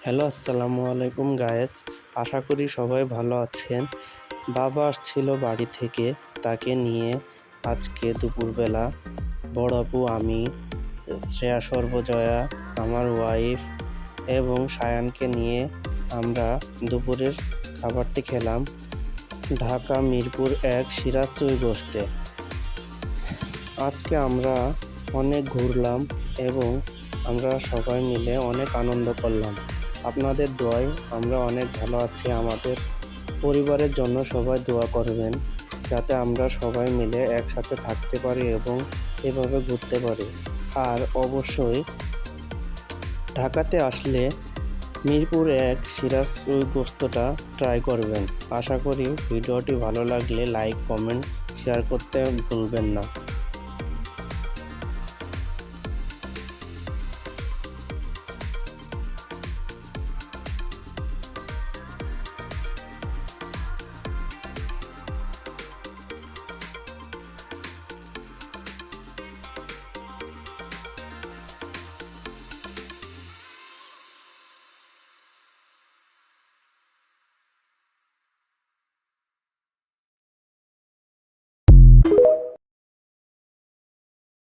Hello, আসসালামু আলাইকুম guys. আশা করি সবাই ভালো আছেন। বাবা আসছিল বাড়ি থেকে, তাকে নিয়ে আজকে দুপুরবেলা বড় আপু, আমি, শ্রেয়া সর্বজয়া, আমার ওয়াইফ এবং সায়ানকে নিয়ে আমরা দুপুরের খাবারটি খেলাম ঢাকা মিরপুর ১ সিরাজ চুই গোশতে। আজকে আমরা অনেক ঘুরলাম এবং আমরা সবাই মিলে অনেক আনন্দ করলাম। আপনাদের দোয়ায় আমরা অনেক ভালো আছি। আমাদের পরিবারের জন্য সবাই দোয়া করবেন, যাতে আমরা সবাই মিলে একসাথে থাকতে পারি এবং এভাবে ঘুরতে পারি। আর অবশ্যই ঢাকাতে আসলে মিরপুর ১ সিরাজ চুই গোশতটা ট্রাই করবেন। আশা করি ভিডিওটি ভালো লাগলে লাইক, কমেন্ট, শেয়ার করতে ভুলবেন না।